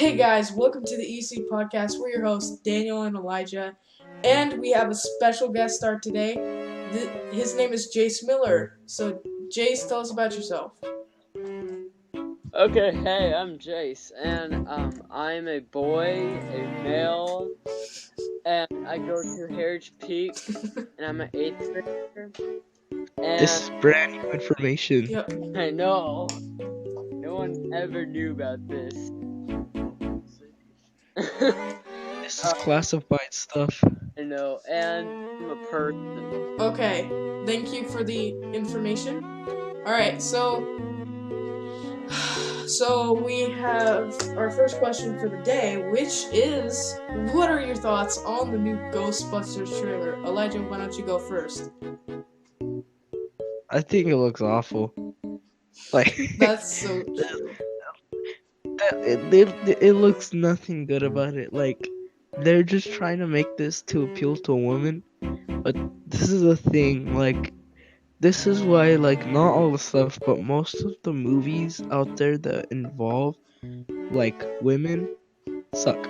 Hey guys, welcome to the EC podcast. We're your hosts, Daniel and Elijah, and we have a special guest star today. His name is Jace Miller. So, Jace, tell us about yourself. Okay, hey, I'm Jace, and I'm a boy, a male, and I go to Heritage Peak, and I'm an 8th grader. This is And brand new information. Yep. I know, no one ever knew about this. This is classified stuff. I know, and I'm a person. Okay, thank you for the information. Alright, so we have our first question for the day, which is, what are your thoughts on the new Ghostbusters trailer? Elijah, why don't you go first? I think it looks awful. Like That's so true. it looks nothing good about it. Like they're just trying to make this to appeal to a woman, but this is a thing. Like this is why, like, not all the stuff, but most of the movies out there that involve like women suck.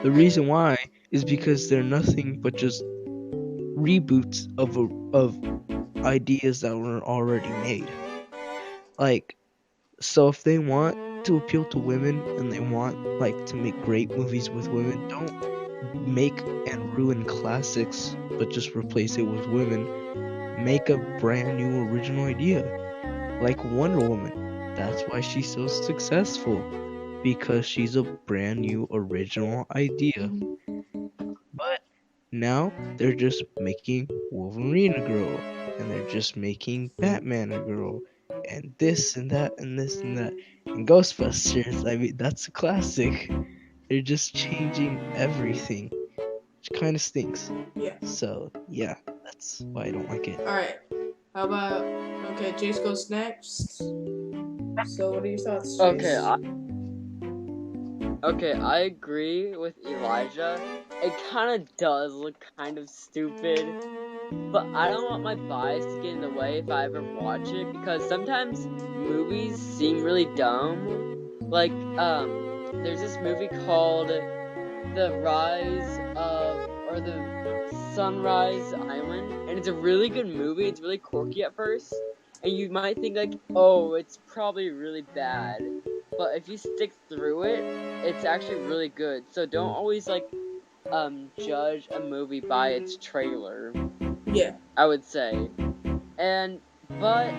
The reason why is because they're nothing but just reboots of ideas that were already made. Like, so if they want to appeal to women and they want like to make great movies with women, don't make and ruin classics, but just replace it with women. Make a brand new original idea, like Wonder Woman. That's why she's so successful, because she's a brand new original idea. But now they're just making Wolverine a girl, and they're just making Batman a girl, and this and that and this and that. And Ghostbusters, I mean, that's a classic. They're just changing everything, which kind of stinks. Yeah. So, yeah, that's why I don't like it. Alright. How about... Okay, Jace goes next. So, what are your thoughts, Jace? Okay, I agree with Elijah. It kind of does look kind of stupid, but I don't want my bias to get in the way if I ever watch it, because sometimes movies seem really dumb. Like, there's this movie called The Sunrise Island, and it's a really good movie. It's really quirky at first, and you might think like, oh, it's probably really bad. But if you stick through it, it's actually really good. So don't always judge a movie by its trailer. Yeah. I would say. But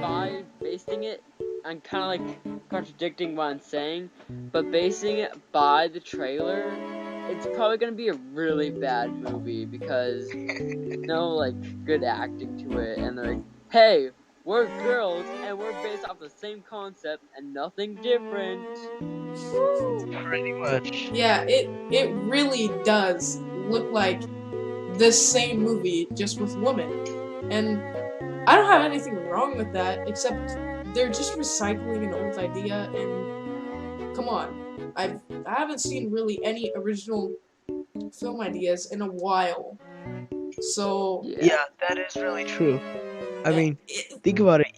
by basing it, I'm kind of like contradicting what I'm saying, but basing it by the trailer, it's probably gonna be a really bad movie because no like good acting to it, and they're like, hey, we're girls and we're based off the same concept and nothing different. Pretty much. Yeah, it really does look like the same movie, just with women. And I don't have anything wrong with that, except they're just recycling an old idea, and come on. I haven't seen really any original film ideas in a while. So Yeah, that is really true. I mean, think about it.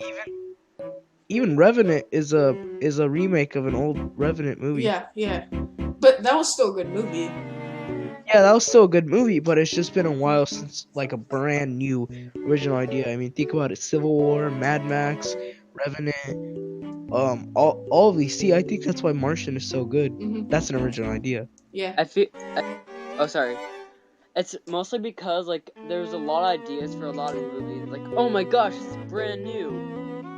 Even Revenant is a remake of an old Revenant movie. Yeah. But that was still a good movie. Yeah, that was still a good movie, but it's just been a while since like a brand new original idea. I mean, think about it: Civil War, Mad Max, Revenant, all of these. See, I think that's why Martian is so good. Mm-hmm. That's an original idea. Yeah. Sorry. It's mostly because like there's a lot of ideas for a lot of movies. Like, oh my gosh, this is brand new.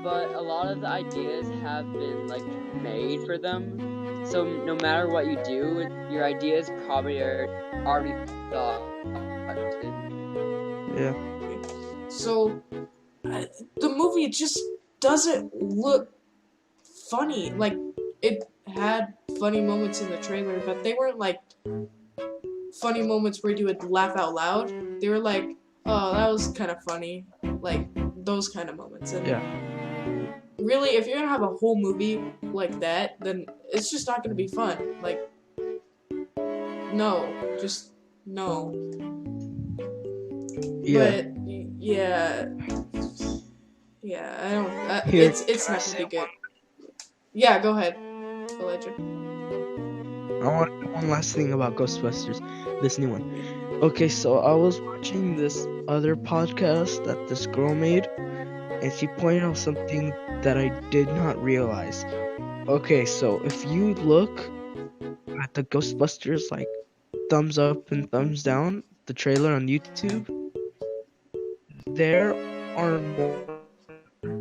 But a lot of the ideas have been like made for them. So no matter what you do, your ideas probably are already thought. Yeah. So the movie just doesn't look funny. Like, it had funny moments in the trailer, but they weren't like funny moments where you would laugh out loud. They were like, oh, that was kind of funny. Like, those kind of moments. And yeah. Really, if you're gonna have a whole movie like that, then it's just not gonna be fun. Like, no. Just no. Yeah. But, yeah, I don't... it's not gonna be good. Yeah, go ahead, Elijah. I want to do one last thing about Ghostbusters, this new one. Okay, so I was watching this other podcast that this girl made, and she pointed out something that I did not realize. Okay, so if you look at the Ghostbusters, like, thumbs up and thumbs down, the trailer on YouTube, there are more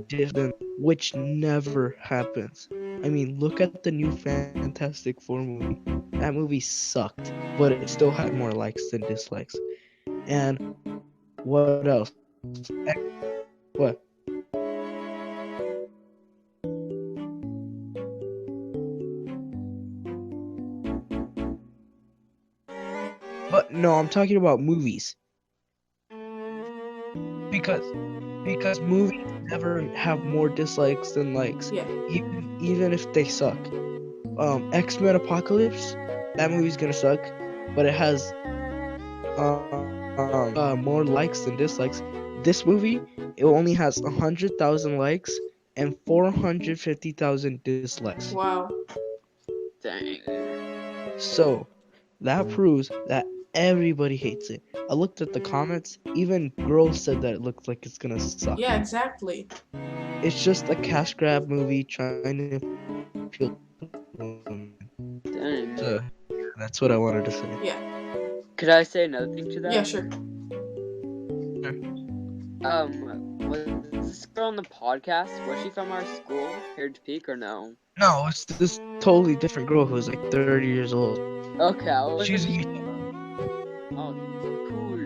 different, which never happens. I mean, look at the new Fantastic Four movie. That movie sucked, but it still had more likes than dislikes. And what else? What? But no, I'm talking about movies. Because movies never have more dislikes than likes, Yeah. even if they suck. X-Men Apocalypse, that movie's gonna suck, but it has more likes than dislikes. This movie, it only has 100,000 likes and 450,000 dislikes. Wow. Dang. So that proves that everybody hates it. I looked at the comments, even girls said that it looks like it's gonna suck. Yeah, exactly. It's just a cash grab movie trying to appeal to women. Dang. So that's what I wanted to say. Yeah. Could I say another thing to that? Yeah, sure. Was this girl on the podcast? Was she from our school, here to Peak, or no? No, it's this totally different girl who's like 30 years old. Okay, I was. She's a Oh, cool.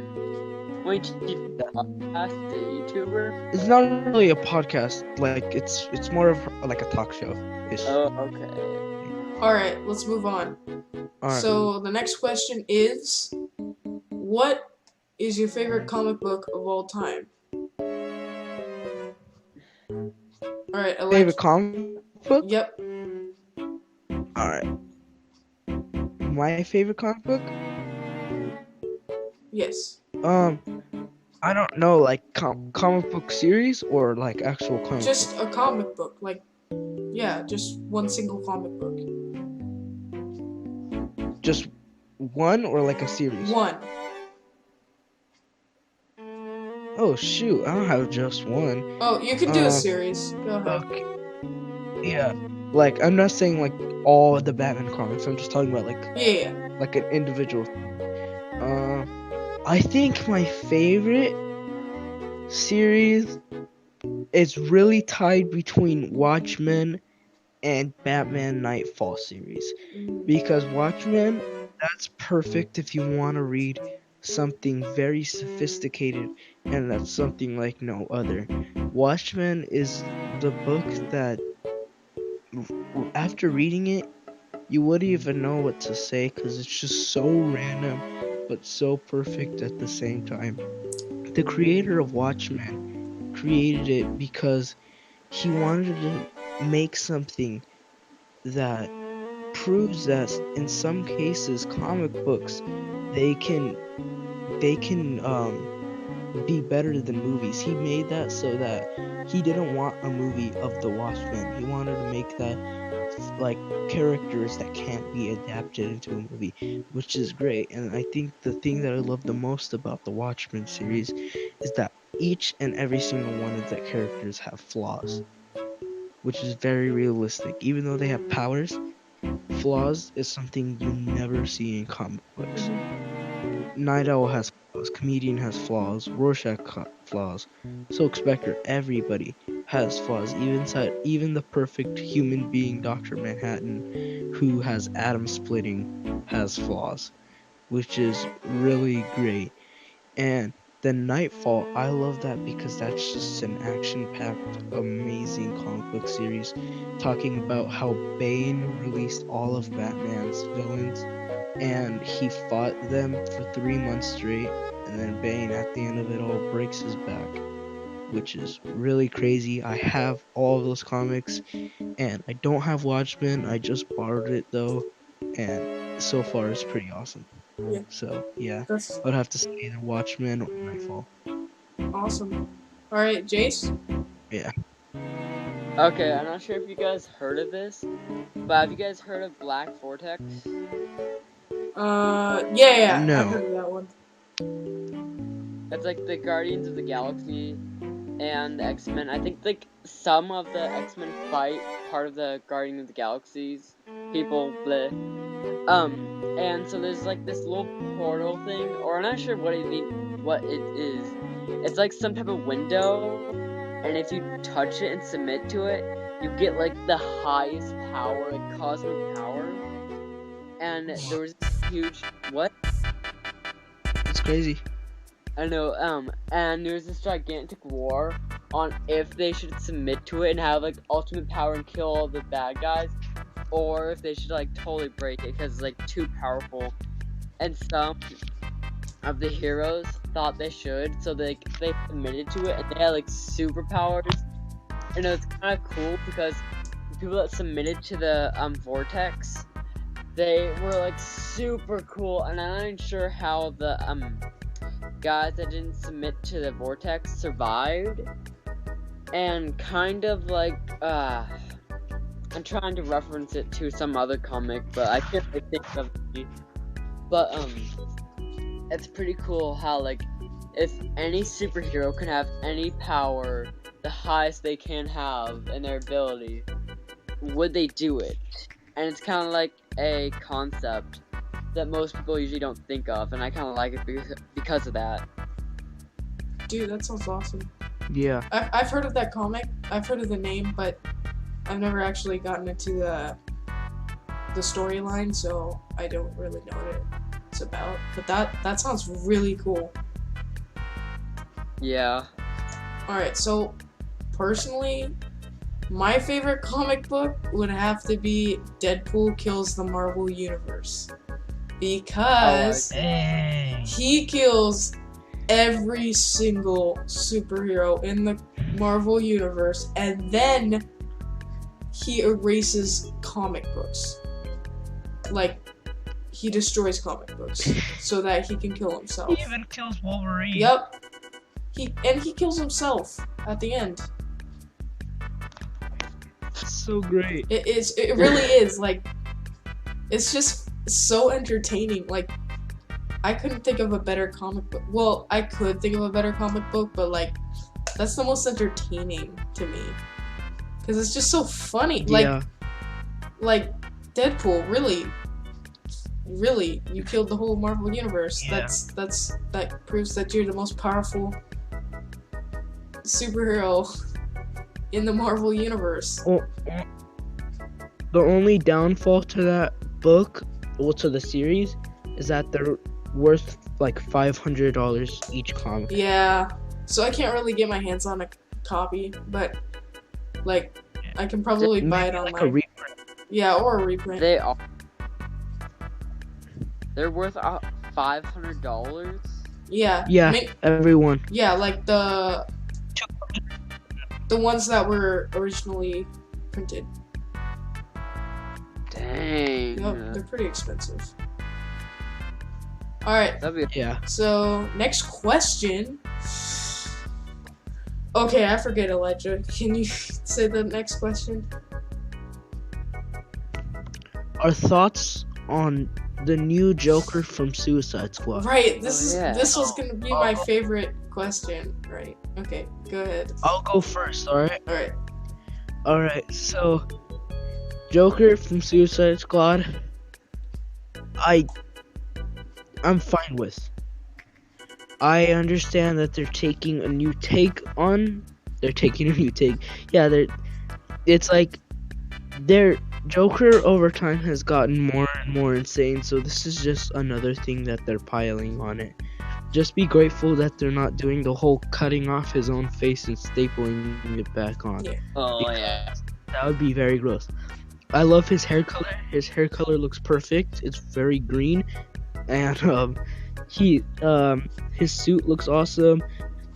Wait, she's a podcast, a YouTuber? It's not really a podcast. Like it's more of like a talk show. Oh, okay. All right, let's move on. All right. So the next question is, what is your favorite comic book of all time? All right, Favorite comic book? Yep. All right. My favorite comic book? Yes. I don't know, like comic book series or like actual comic. Just a comic book, like, yeah, just one single comic book. Just one or like a series? One. Oh shoot, I don't have just one. Oh, you can do a series. Go ahead. Okay. Yeah. Like I'm not saying like all of the Batman comics. I'm just talking about like Yeah. like an individual. I think my favorite series is really tied between Watchmen and Batman Nightfall series. Because Watchmen, that's perfect if you want to read something very sophisticated, and that's something like no other. Watchmen is the book that after reading it, you wouldn't even know what to say because it's just so random but so perfect at the same time. The creator of Watchmen created it because he wanted to make something that proves that in some cases comic books they can be better than movies. He made that so that he didn't want a movie of the Watchmen. He wanted to make that like characters that can't be adapted into a movie, which is great. And I think the thing that I love the most about the Watchmen series is that each and every single one of the characters have flaws, which is very realistic. Even though they have powers, flaws is something you never see in comic books. Night Owl has flaws, Comedian has flaws, Rorschach flaws, Silk Spectre, everybody has flaws. Even the perfect human being, Dr. Manhattan, who has atom splitting, has flaws, which is really great. And then Nightfall, I love that because that's just an action-packed, amazing comic book series talking about how Bane released all of Batman's villains and he fought them for 3 months straight, and then Bane at the end of it all breaks his back, which is really crazy. I have all of those comics, and I don't have Watchmen. I just borrowed it though, and so far it's pretty awesome. Yeah. So yeah, That's I would have to say either Watchmen or Nightfall. awesome. All right, Jace. Yeah. Okay, I'm not sure if you guys heard of this, but have you guys heard of Black Vortex? Yeah, I've No. heard of that one. It's like the Guardians of the Galaxy and the X-Men. I think like some of the X-Men fight part of the Guardians of the Galaxies people. Bleh. And so there's like this little portal thing, or I'm not sure what it is. It's like some type of window, and if you touch it and submit to it, you get like the highest power, like cosmic power. And there was this huge what? It's crazy. I know, and there's this gigantic war on if they should submit to it and have like ultimate power and kill all the bad guys, or if they should like totally break it because it's like too powerful. And some of the heroes thought they should, so they submitted to it and they had like superpowers. And it was kind of cool because the people that submitted to the vortex, they were like super cool, and I'm not even sure how the guys that didn't submit to the vortex survived. And kind of like I'm trying to reference it to some other comic, but I can't really think of it. But it's pretty cool how like if any superhero can have any power, the highest they can have in their ability, would they do it? And it's kind of like a concept that most people usually don't think of, and I kind of like it because of that. Dude, that sounds awesome. Yeah. I've heard of that comic. I've heard of the name, but I've never actually gotten into the storyline, so I don't really know what it's about. But that sounds really cool. Yeah. Alright, so personally, my favorite comic book would have to be Deadpool Kills the Marvel Universe. Because he kills every single superhero in the Marvel Universe, and then he erases comic books. Like, he destroys comic books so that he can kill himself. He even kills Wolverine. Yep. He kills himself at the end. So great. It really is, like, it's just so entertaining. Like, I couldn't think of a better comic book. Well, I could think of a better comic book, but like, that's the most entertaining to me. Because it's just so funny. Yeah. Like Deadpool, really, you killed the whole Marvel Universe. Yeah. That proves that you're the most powerful superhero in the Marvel Universe. The only downfall to that book, well, to the series, is that they're worth like $500 each comic. Yeah, so I can't really get my hands on a copy, but like I can probably buy it online. Like a reprint. Yeah, or a reprint. They're worth $500. Yeah. Yeah, everyone. Yeah, like the ones that were originally printed. Dang. Yep, they're pretty expensive. Alright, Yeah. so next question. Okay, I forget, Elijah. Can you say the next question? Our thoughts on the new Joker from Suicide Squad. Right, this yeah. this was gonna be my favorite question. Right. Okay, go ahead. I'll go first, alright? Alright. Alright, so Joker from Suicide Squad, I'm fine with. I understand that they're taking a new take. Yeah, it's like their Joker over time has gotten more and more insane, so this is just another thing that they're piling on it. Just be grateful that they're not doing the whole cutting off his own face and stapling it back on. Yeah. Oh yeah. That would be very gross. I love his hair color. His hair color looks perfect. It's very green, and his suit looks awesome.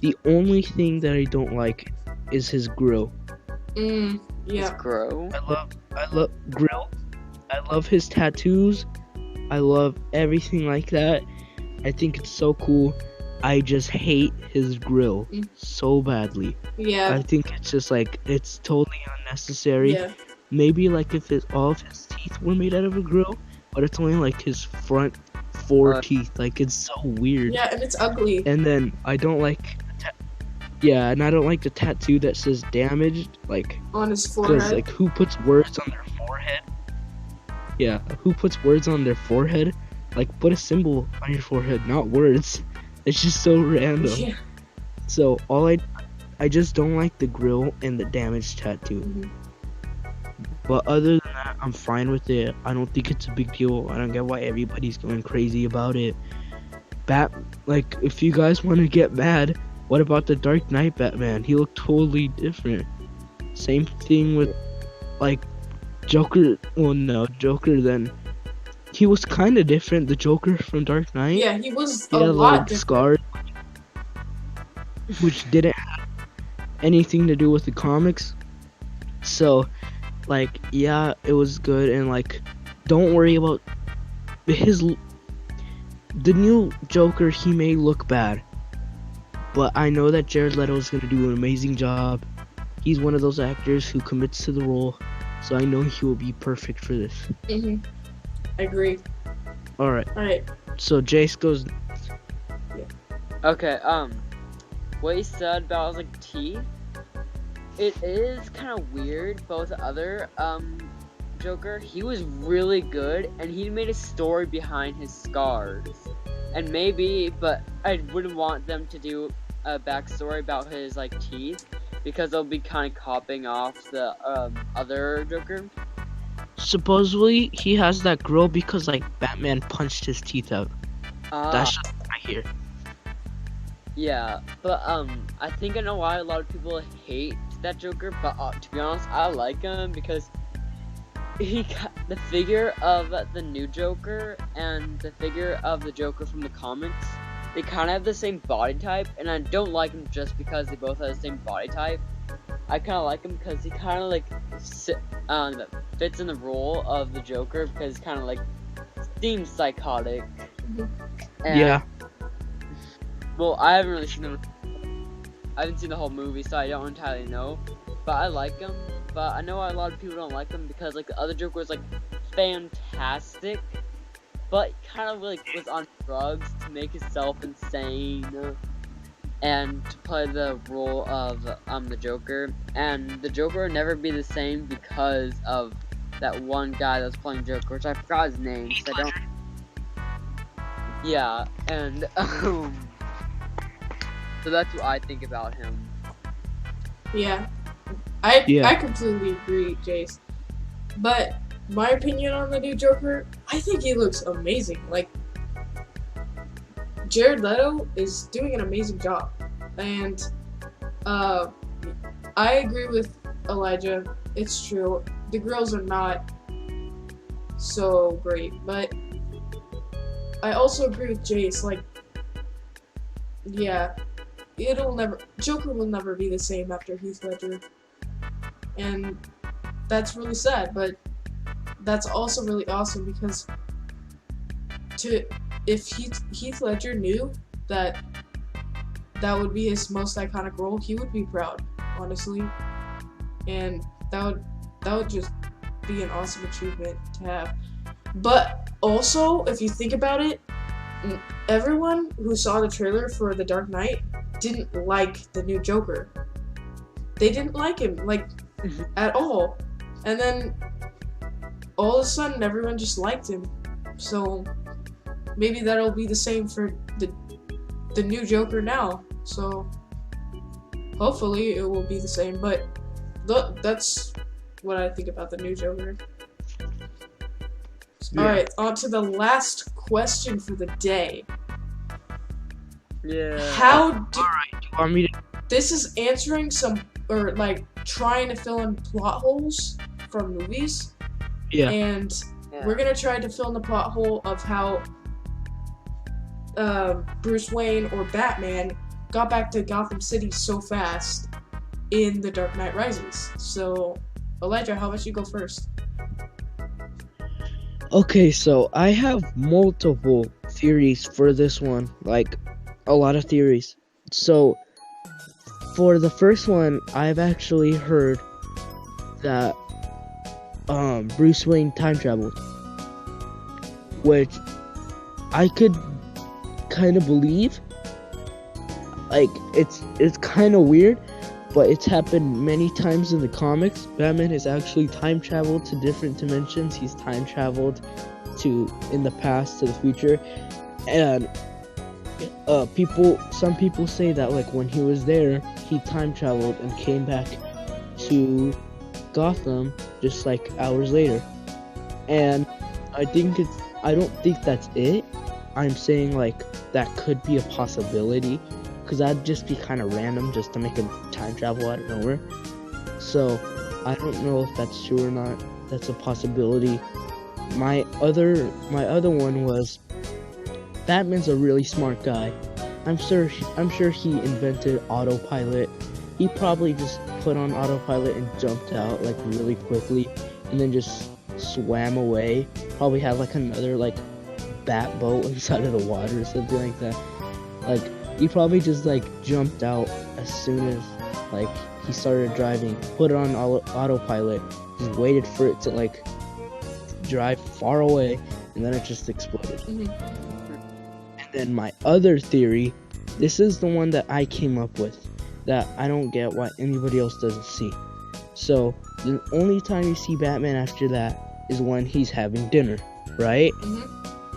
The only thing that I don't like is his grill. Yeah. His grow. I love grill. I love his tattoos. I love everything like that. I think it's so cool. I just hate his grill Mm. so badly. Yeah, I think it's just like it's totally unnecessary. yeah, Maybe like if all of his teeth were made out of a grill, but it's only like his front four teeth. Like it's so weird. yeah, and it's ugly And then I don't like yeah, and I don't like the tattoo that says damaged, like on his because forehead. like who puts words on their forehead? Yeah, who puts words on their forehead? Like put a symbol on your forehead, not words. It's just so random. Yeah. So I just don't like the grill and the damaged tattoo. Mhm. But other than that, I'm fine with it. I don't think it's a big deal. I don't get why everybody's going crazy about it. Like if you guys want to get mad, what about the Dark Knight Batman? He looked totally different. Same thing with like Joker. Well, no, Joker then. He was kind of different. The Joker from Dark Knight. Yeah, he was He a had lot like different. scars, which didn't have anything to do with the comics. So, like, yeah, it was good, and like, don't worry about the new Joker. He may look bad, but I know that Jared Leto is gonna do an amazing job. He's one of those actors who commits to the role, so I know he will be perfect for this. Mhm. I agree. All right, Alright. so Jace goes. Okay, what he said about like teeth, it is kind of weird, but with the other Joker, he was really good, and he made a story behind his scars. And maybe, but I wouldn't want them to do a backstory about his like teeth, because they'll be kind of copying off the other Joker. Supposedly, he has that grill because like Batman punched his teeth out. That's just what I hear. Yeah, but I think I know why a lot of people hate that Joker, but to be honest, I like him because the figure of the new Joker and the figure of the Joker from the comics, they kind of have the same body type, and I don't like him just because they both have the same body type. I kind of like him because he kind of like fits in the role of the Joker because he's kind of like seems psychotic. And, Yeah. Well, I haven't really seen I haven't seen the whole movie, so I don't entirely know. But I like him. But I know a lot of people don't like him because like the other Joker was like fantastic, but kind of like was on drugs to make himself insane and to play the role of the Joker. And the Joker would never be the same because of that one guy that was playing Joker, which I forgot his name. So I don't. Yeah, and so that's what I think about him. Yeah. Yeah. I completely agree, Jace. But my opinion on the new Joker, I think he looks amazing. Like, Jared Leto is doing an amazing job. And I agree with Elijah. It's true. The grills are not so great. But I also agree with Jace. Like, yeah, Joker will never be the same after Heath Ledger. And that's really sad, but that's also really awesome because if Heath Ledger knew that would be his most iconic role, he would be proud, honestly. And that would just be an awesome achievement to have. But also, if you think about it, everyone who saw the trailer for The Dark Knight didn't like the new Joker. They didn't like him, like, at all. And then, all of a sudden, everyone just liked him. So, maybe that'll be the same for the new Joker now. So, hopefully it will be the same. But, that's what I think about the new Joker. Yeah. Alright, on to the last question for the day. Yeah. Alright, do you want me to? This is answering some, or like trying to fill in plot holes from movies. Yeah. And we're gonna try to fill in the plot hole of how Bruce Wayne or Batman got back to Gotham City so fast in The Dark Knight Rises. So, Elijah, how about you go first? Okay, so I have multiple theories for this one. Like, a lot of theories. So for the first one, I've actually heard that Bruce Wayne time traveled, which I could kind of believe. Like it's kind of weird, but it's happened many times in the comics. Batman has actually time traveled to different dimensions. He's time traveled to in the past to the future, and some people say that like when he was there, he time traveled and came back to Gotham just like hours later. And I don't think that's it. I'm saying like that could be a possibility, because that'd just be kind of random just to make a time travel out of nowhere. So I don't know if that's true or not. That's a possibility. My other one was Batman's a really smart guy. I'm sure he invented autopilot. He probably just put on autopilot and jumped out like really quickly, and then just swam away. Probably had like another like bat boat inside of the water or something like that. Like he probably just like jumped out as soon as like he started driving, put it on autopilot, just waited for it to like drive far away, and then it just exploded. And then my other theory, this is the one that I came up with, that I don't get why anybody else doesn't see. So the only time you see Batman after that is when he's having dinner, right?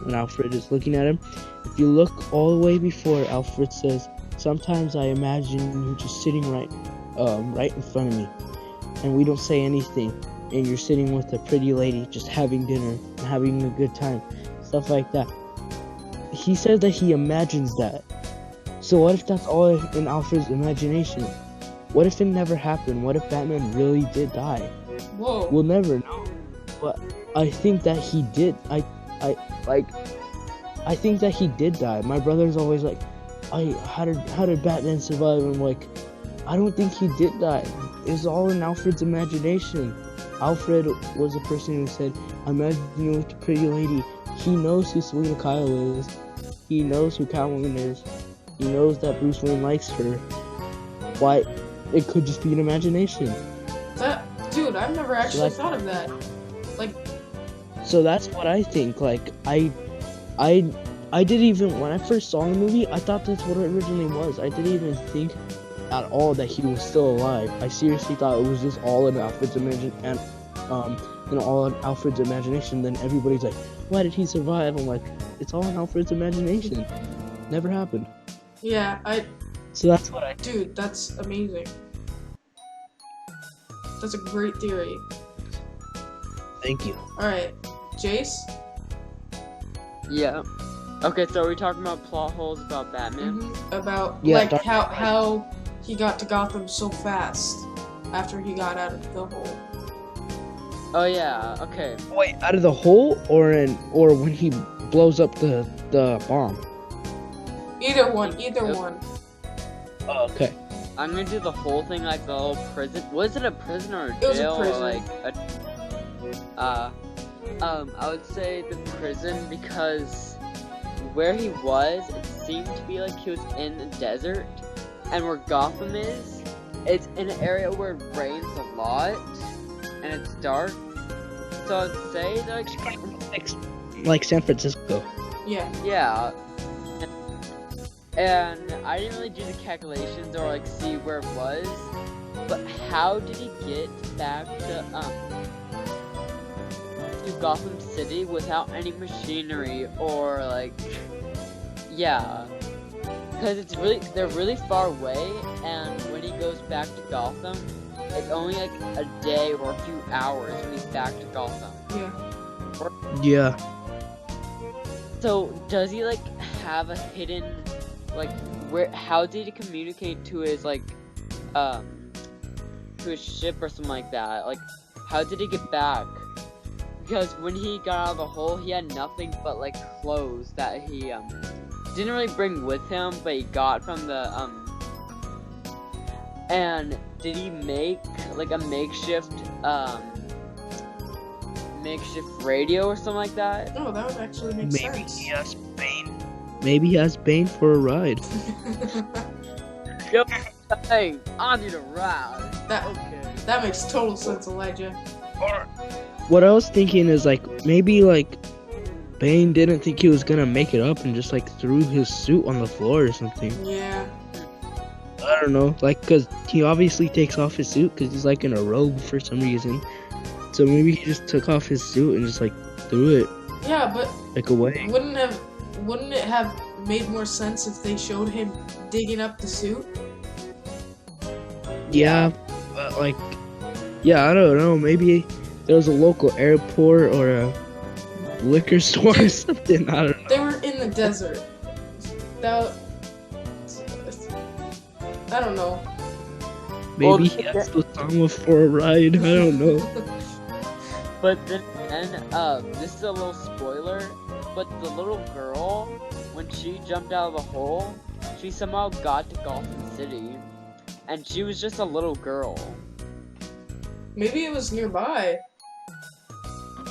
When Alfred is looking at him. If you look all the way before, Alfred says, "Sometimes I imagine you just sitting right in front of me, and we don't say anything, and you're sitting with a pretty lady just having dinner and having a good time," stuff like that. He says that he imagines that. So what if that's all in Alfred's imagination? What if it never happened? What if Batman really did die? Whoa. We'll never know. But I think that he did. I think that he did die. My brother's always like, how did Batman survive? I'm like, I don't think he did die. It's all in Alfred's imagination. Alfred was a person who said, "Imagine you with a pretty lady." He knows who Selena Kyle is. He knows who Catwoman is. He knows that Bruce Wayne likes her. Why? It could just be an imagination. Dude, I've never actually thought of that. Like, so that's what I think. Like, I didn't even, when I first saw the movie, I thought that's what it originally was. I didn't even think at all that he was still alive. I seriously thought it was just all in Alfred's imagination. Then everybody's like, "Why did he survive?" I'm like, it's all in Alfred's imagination. Never happened. yeah, So that's what I. Dude, that's amazing. That's a great theory. Thank you. Alright, Jace? Yeah. Okay, so are we talking about plot holes about Batman? About, Yeah, like, how he got to Gotham so fast after he got out of the hole. Oh yeah, okay. Wait, out of the hole or when he blows up the bomb? Either one. Oh, okay. I'm gonna do the whole thing like the little prison. Was it a prison or a jail? It was a prison. Or like I would say the prison, because where he was, it seemed to be like he was in the desert, and where Gotham is, it's in an area where it rains a lot and it's dark. So I'd say that Like San Francisco. Yeah. yeah. And I didn't really do the calculations or like see where it was, but how did he get back to Gotham City without any machinery or like, yeah, because they're really far away, and when he goes back to Gotham, it's only like a day or a few hours when he's back to Gotham. Yeah. So does he like have a hidden, like, how did he communicate to his like to his ship or something like that? Like, how did he get back? Because when he got out of the hole, he had nothing but like clothes that he didn't really bring with him, but he got from the and did he make like a makeshift radio or something like that? Oh, that would actually make Maybe sense. he has Bane. maybe he has Bane for a ride. Yo, hey, I need a ride. That Okay. that makes total sense, Elijah. What I was thinking is like maybe like Bane didn't think he was gonna make it up and just like threw his suit on the floor or something. Yeah. I don't know, like cause he obviously takes off his suit because he's like in a robe for some reason. So maybe he just took off his suit and just like threw it Yeah, but like away. wouldn't it have made more sense if they showed him digging up the suit? Yeah, but like, yeah, I don't know. Maybe there was a local airport or a liquor store or something. I don't know. They were in the desert. That I don't know. Maybe Well, he asked Osama for a ride. I don't know. But then, this is a little spoiler, but the little girl, when she jumped out of the hole, she somehow got to Gotham City, and she was just a little girl. Maybe it was nearby,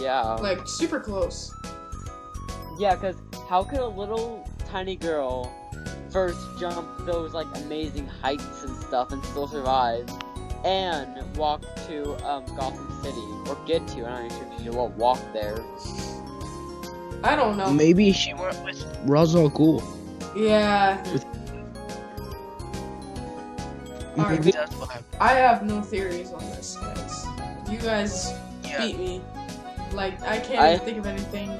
Yeah. like super close. Yeah, because how could a little tiny girl first jump those, like, amazing heights and stuff and still survive, and walk to, Gotham City, or get to, I'm not sure if she will walk there. I don't know. Maybe she went with Ra's al Ghul. Yeah. Alright. Maybe that's what happened. I have no theories on this, guys. You guys Yeah. beat me. Like, I can't I- even think of anything.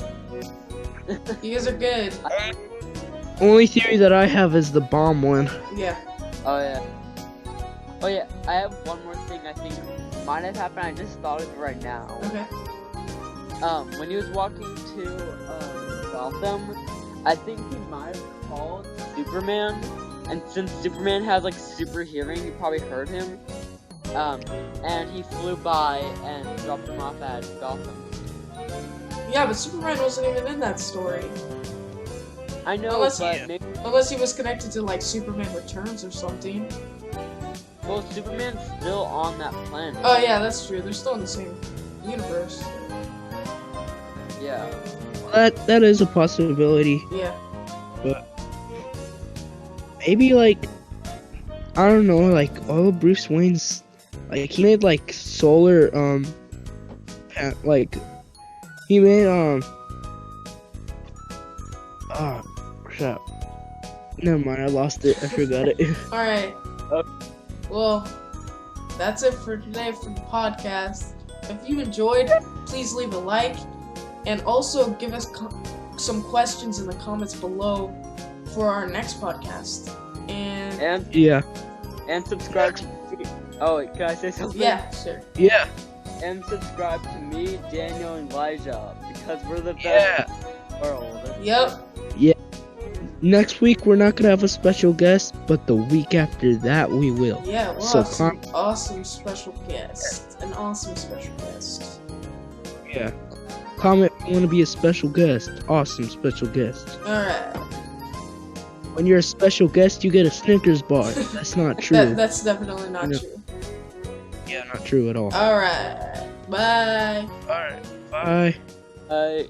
You guys are good. Only theory that I have is the bomb one. Yeah. Oh yeah. Oh yeah, I have one more thing I think might have happened, I just thought of it right now. Okay. When he was walking to, Gotham, I think he might have called Superman, and since Superman has, like, super hearing, he probably heard him, and he flew by and dropped him off at Gotham. Yeah, but Superman wasn't even in that story. I know, Unless but he- maybe, Unless he was connected to, like, Superman Returns or something. well, Superman's still on that planet. Oh, yeah, that's true. They're still in the same universe. Yeah. That is a possibility. Yeah. Maybe like I don't know, like all of Bruce Wayne's like he made like solar like he made crap. Never mind, I lost it. I forgot it. Alright. Well, that's it for today for the podcast. If you enjoyed, please leave a like. And also give us some questions in the comments below for our next podcast. And Yeah. And subscribe to me. Oh, wait, can I say something? yeah, sure. Yeah. And subscribe to me, Daniel, and Elijah, because we're the best Yeah. in the world. Yep. Next week we're not gonna have a special guest, but the week after that we will. Yeah, we'll So have some awesome special guest. An awesome special guest. Yeah. Comment if you want to be a special guest. Awesome special guest. Alright. When you're a special guest, you get a Snickers bar. That's not true. That's definitely not Yeah. true. Yeah, not true at all. Alright. Bye. Alright. Bye. Bye.